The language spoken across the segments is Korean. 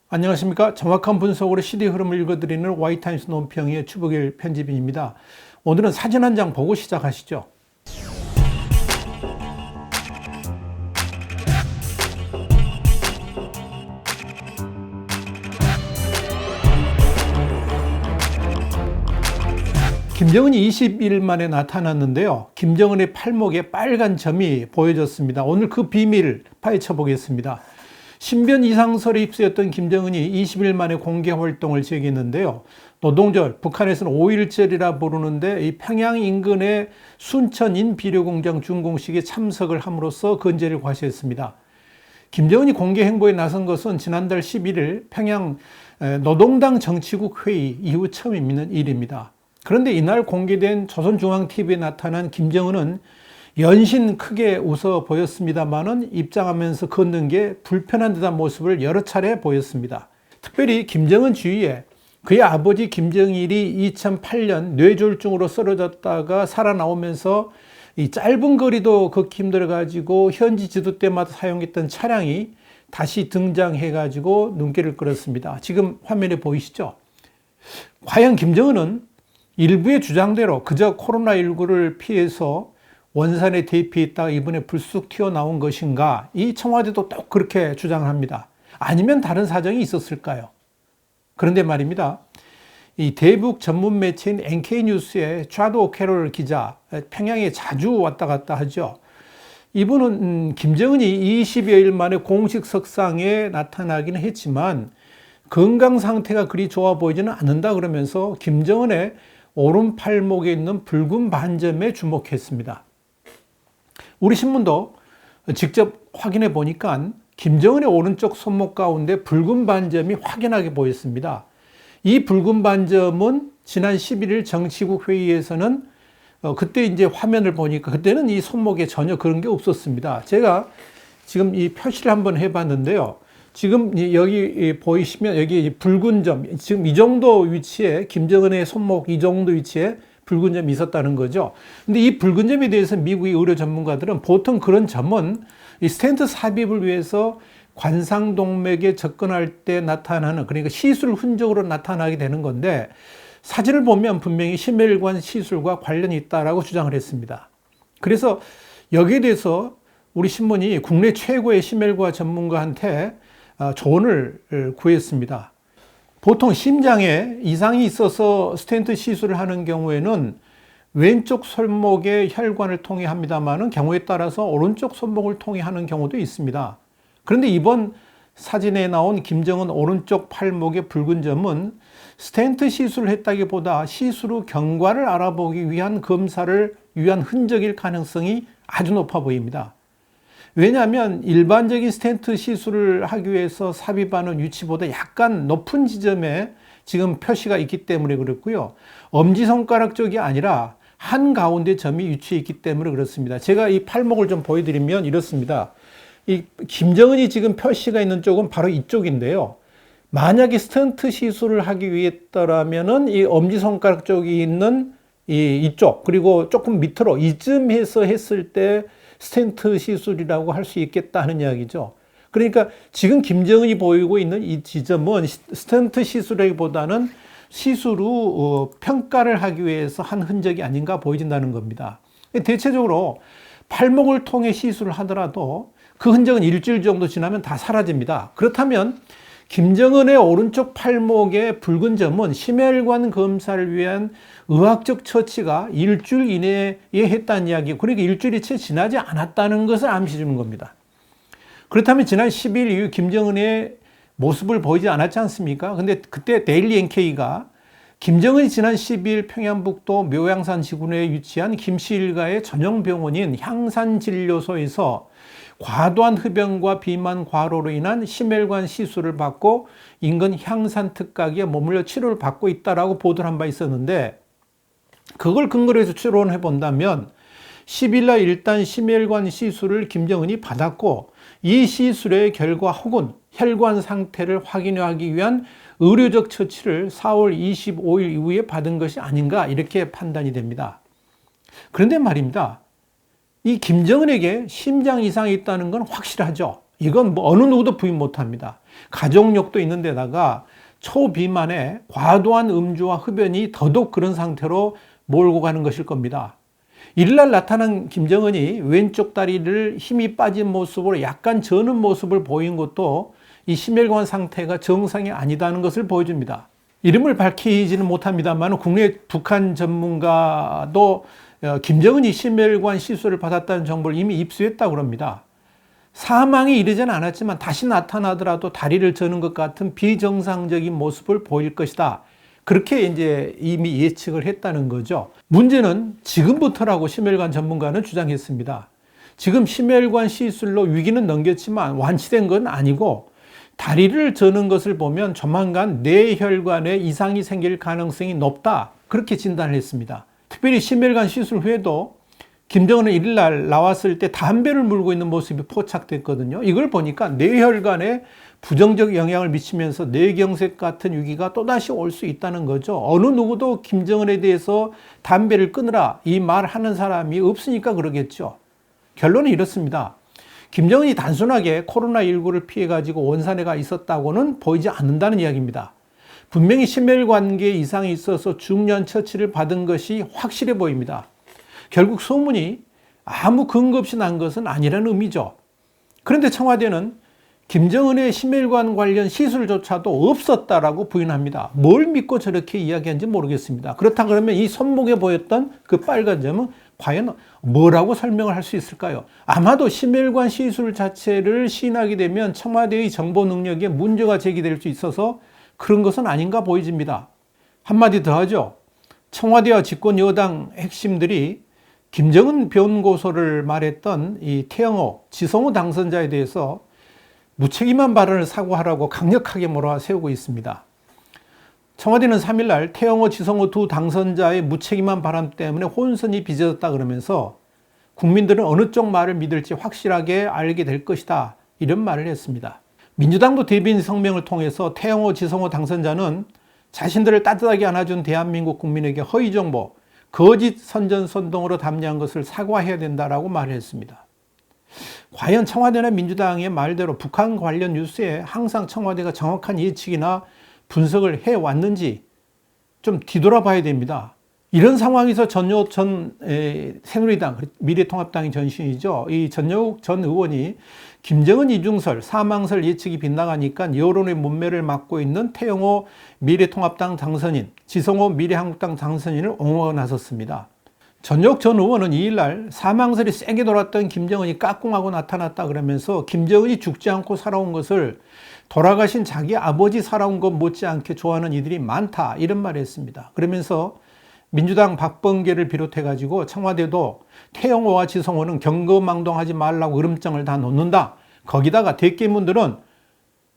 안녕하십니까. 정확한 분석으로 시대 흐름을 읽어드리는 Y타임스 논평의 추복일 편집인입니다. 오늘은 사진 한 장 보고 시작하시죠. 김정은이 20일 만에 나타났는데요. 김정은의 팔목에 빨간 점이 보여졌습니다. 오늘 그 비밀 파헤쳐 보겠습니다. 신변 이상설에 휩쓰였던 김정은이 20일 만에 공개 활동을 재개했는데요. 노동절, 북한에서는 5.1절이라 부르는데 이 평양 인근의 순천인 비료공장 준공식에 참석을 함으로써 건재를 과시했습니다. 김정은이 공개 행보에 나선 것은 지난달 11일 평양 노동당 정치국 회의 이후 처음 있는 일입니다. 그런데 이날 공개된 조선중앙TV에 나타난 김정은은 연신 크게 웃어 보였습니다만은 입장하면서 걷는 게 불편한 듯한 모습을 여러 차례 보였습니다. 특별히 김정은 주위에 그의 아버지 김정일이 2008년 뇌졸중으로 쓰러졌다가 살아나오면서 이 짧은 거리도 걷기 힘들어가지고 현지 지도 때마다 사용했던 차량이 다시 등장해가지고 눈길을 끌었습니다. 지금 화면에 보이시죠? 과연 김정은은 일부의 주장대로 그저 코로나19를 피해서 원산에 대피했다가 이번에 불쑥 튀어나온 것인가? 이 청와대도 또 그렇게 주장을 합니다. 아니면 다른 사정이 있었을까요? 그런데 말입니다. 이 대북 전문 매체인 NK뉴스의 좌도 캐롤 기자, 평양에 자주 왔다 갔다 하죠. 이분은 김정은이 20여일 만에 공식 석상에 나타나기는 했지만 건강 상태가 그리 좋아 보이지는 않는다 그러면서 김정은의 오른 팔목에 있는 붉은 반점에 주목했습니다. 우리 신문도 직접 확인해 보니까 김정은의 오른쪽 손목 가운데 붉은 반점이 확연하게 보였습니다. 이 붉은 반점은 지난 11일 정치국 회의에서는 그때 이제 화면을 보니까 그때는 이 손목에 전혀 그런 게 없었습니다. 제가 지금 이 표시를 한번 해봤는데요. 지금 여기 보이시면 여기 붉은 점, 지금 이 정도 위치에 김정은의 손목 이 정도 위치에 붉은 점이 있었다는 거죠. 근데 이 붉은 점에 대해서 미국의 의료 전문가들은 보통 그런 점은 이 스텐트 삽입을 위해서 관상동맥에 접근할 때 나타나는, 그러니까 시술 흔적으로 나타나게 되는 건데 사진을 보면 분명히 심혈관 시술과 관련이 있다라고 주장을 했습니다. 그래서 여기에 대해서 우리 신문이 국내 최고의 심혈관 전문가한테 조언을 구했습니다. 보통 심장에 이상이 있어서 스텐트 시술을 하는 경우에는 왼쪽 손목에 혈관을 통해 합니다만 경우에 따라서 오른쪽 손목을 통해 하는 경우도 있습니다. 그런데 이번 사진에 나온 김정은 오른쪽 팔목의 붉은 점은 스텐트 시술을 했다기보다 시술 후 경과를 알아보기 위한 검사를 위한 흔적일 가능성이 아주 높아 보입니다. 왜냐하면 일반적인 스텐트 시술을 하기 위해서 삽입하는 위치보다 약간 높은 지점에 지금 표시가 있기 때문에 그렇고요. 엄지손가락 쪽이 아니라 한가운데 점이 위치해 있기 때문에 그렇습니다. 제가 이 팔목을 좀 보여드리면 이렇습니다. 이 김정은이 지금 표시가 있는 쪽은 바로 이쪽인데요. 만약에 스텐트 시술을 하기 위했더라면은 이 엄지손가락 쪽이 있는 이쪽, 그리고 조금 밑으로 이쯤에서 했을 때 스텐트 시술이라고 할 수 있겠다 하는 이야기죠. 그러니까 지금 김정은이 보이고 있는 이 지점은 스텐트 시술이라기보다는 시술 후 평가를 하기 위해서 한 흔적이 아닌가 보여진다는 겁니다. 대체적으로 팔목을 통해 시술을 하더라도 그 흔적은 일주일 정도 지나면 다 사라집니다. 그렇다면 김정은의 오른쪽 팔목의 붉은 점은 심혈관 검사를 위한 의학적 처치가 일주일 이내에 했다는 이야기, 그러니까 일주일이 채 지나지 않았다는 것을 암시 주는 겁니다. 그렇다면 지난 10일 이후 김정은의 모습을 보이지 않았지 않습니까? 근데 그때 데일리 NK가 김정은이 지난 10일 평양북도 묘양산 지구내에 위치한 김씨 일가의 전용 병원인 향산진료소에서 과도한 흡연과 비만 과로로 인한 심혈관 시술을 받고 인근 향산 특각에 머물러 치료를 받고 있다라고 보도를 한 바 있었는데, 그걸 근거로 해서 추론해 본다면 10일 날 일단 심혈관 시술을 김정은이 받았고 이 시술의 결과 혹은 혈관 상태를 확인하기 위한 의료적 처치를 4월 25일 이후에 받은 것이 아닌가, 이렇게 판단이 됩니다. 그런데 말입니다. 이 김정은에게 심장 이상이 있다는 건 확실하죠. 이건 뭐 어느 누구도 부인 못합니다. 가족력도 있는데다가 초비만의 과도한 음주와 흡연이 더더욱 그런 상태로 몰고 가는 것일 겁니다. 이날 나타난 김정은이 왼쪽 다리를 힘이 빠진 모습으로 약간 저는 모습을 보인 것도 이 심혈관 상태가 정상이 아니다는 것을 보여줍니다. 이름을 밝히지는 못합니다만 국내 북한 전문가도 김정은이 심혈관 시술을 받았다는 정보를 이미 입수했다고 합니다. 사망이 이르지는 않았지만 다시 나타나더라도 다리를 저는 것 같은 비정상적인 모습을 보일 것이다. 그렇게 이제 이미 예측을 했다는 거죠. 문제는 지금부터라고 심혈관 전문가는 주장했습니다. 지금 심혈관 시술로 위기는 넘겼지만 완치된 건 아니고 다리를 저는 것을 보면 조만간 뇌혈관에 이상이 생길 가능성이 높다. 그렇게 진단을 했습니다. 특별히 심혈관 시술 후에도 김정은은 이날 나왔을 때 담배를 물고 있는 모습이 포착됐거든요. 이걸 보니까 뇌혈관에 부정적 영향을 미치면서 뇌경색 같은 위기가 또다시 올 수 있다는 거죠. 어느 누구도 김정은에 대해서 담배를 끊으라 이 말 하는 사람이 없으니까 그러겠죠. 결론은 이렇습니다. 김정은이 단순하게 코로나19를 피해가지고 원산에가 있었다고는 보이지 않는다는 이야기입니다. 분명히 심혈관계에 이상이 있어서 중년 처치를 받은 것이 확실해 보입니다. 결국 소문이 아무 근거 없이 난 것은 아니라는 의미죠. 그런데 청와대는 김정은의 심혈관 관련 시술조차도 없었다라고 부인합니다. 뭘 믿고 저렇게 이야기한지 모르겠습니다. 그렇다 그러면 이 손목에 보였던 그 빨간 점은 과연 뭐라고 설명을 할 수 있을까요? 아마도 심혈관 시술 자체를 시인하게 되면 청와대의 정보 능력에 문제가 제기될 수 있어서 그런 것은 아닌가 보여집니다. 한마디 더 하죠. 청와대와 집권 여당 핵심들이 김정은 변고소를 말했던 이 태영호, 지성호 당선자에 대해서 무책임한 발언을 사과하라고 강력하게 몰아세우고 있습니다. 청와대는 3일날 태영호, 지성호 두 당선자의 무책임한 발언 때문에 혼선이 빚어졌다 그러면서 국민들은 어느 쪽 말을 믿을지 확실하게 알게 될 것이다. 이런 말을 했습니다. 민주당도 대변인 성명을 통해서 태영호, 지성호 당선자는 자신들을 따뜻하게 안아준 대한민국 국민에게 허위 정보, 거짓 선전선동으로 담냐한 것을 사과해야 된다라고 말을 했습니다. 과연 청와대나 민주당의 말대로 북한 관련 뉴스에 항상 청와대가 정확한 예측이나 분석을 해왔는지 좀 뒤돌아봐야 됩니다. 이런 상황에서 전효 전 새누리당, 미래통합당의 전신이죠. 이 전효 전 의원이 김정은 이중설, 사망설 예측이 빗나가니까 여론의 문매를 맡고 있는 태영호 미래통합당 당선인, 지성호 미래한국당 당선인을 옹호하고 나섰습니다. 전효 전 의원은 2일날 사망설이 세게 돌았던 김정은이 까꿍하고 나타났다 그러면서 김정은이 죽지 않고 살아온 것을 돌아가신 자기 아버지 살아온 것 못지않게 좋아하는 이들이 많다 이런 말을 했습니다. 그러면서 민주당 박범계를 비롯해가지고 청와대도 태영호와 지성호는 경거망동하지 말라고 으름장을 다 놓는다. 거기다가 대깨문들은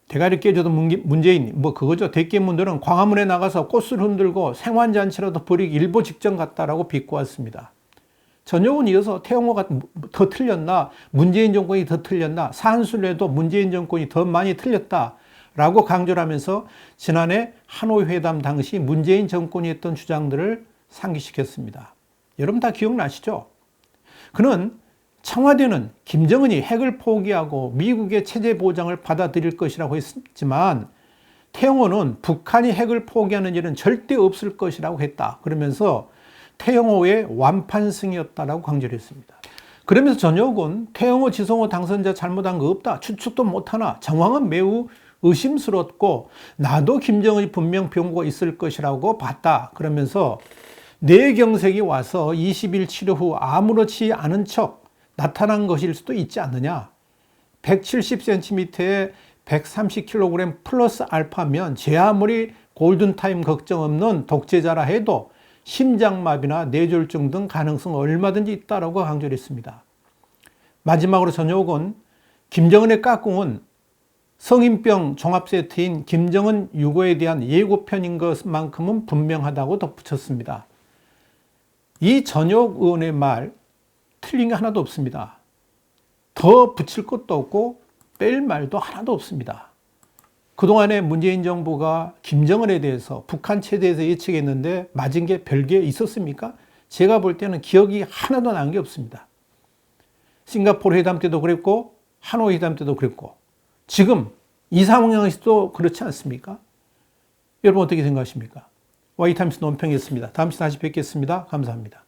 대가리 깨져도 문재인 뭐 그거죠. 대깨문들은 광화문에 나가서 꽃을 흔들고 생환잔치라도 벌이기 일보 직전 같다라고 비꼬았습니다. 전효은 이어서 태영호가 더 틀렸나, 문재인 정권이 더 틀렸나, 산술에도 문재인 정권이 더 많이 틀렸다라고 강조를 하면서 지난해 하노이 회담 당시 문재인 정권이 했던 주장들을 상기시켰습니다. 여러분 다 기억나시죠? 그는 청와대는 김정은이 핵을 포기하고 미국의 체제 보장을 받아들일 것이라고 했지만 태영호는 북한이 핵을 포기하는 일은 절대 없을 것이라고 했다. 그러면서 태영호의 완판승이었다라고 강조를 했습니다. 그러면서 전효은 태영호, 지성호 당선자 잘못한 거 없다. 추측도 못하나 정황은 매우 의심스럽고 나도 김정은이 분명 병고가 있을 것이라고 봤다. 그러면서 뇌경색이 와서 20일 치료 후 아무렇지 않은 척 나타난 것일 수도 있지 않느냐. 170cm에 130kg 플러스 알파면 제 아무리 골든타임 걱정 없는 독재자라 해도 심장마비나 뇌졸중 등 가능성 얼마든지 있다고 강조를 했습니다. 마지막으로 전효은 김정은의 까꿍은 성인병 종합세트인 김정은 유고에 대한 예고편인 것만큼은 분명하다고 덧붙였습니다. 이 전효 의원의 말 틀린 게 하나도 없습니다. 더 붙일 것도 없고 뺄 말도 하나도 없습니다. 그동안에 문재인 정부가 김정은에 대해서 북한 체제에서 예측했는데 맞은 게 별게 있었습니까? 제가 볼 때는 기억이 하나도 난 게 없습니다. 싱가포르 회담 때도 그랬고 하노이 회담 때도 그랬고 지금 이 상황에서도 그렇지 않습니까? 여러분 어떻게 생각하십니까? 와이타임스 논평이었습니다. 다음 시간에 다시 뵙겠습니다. 감사합니다.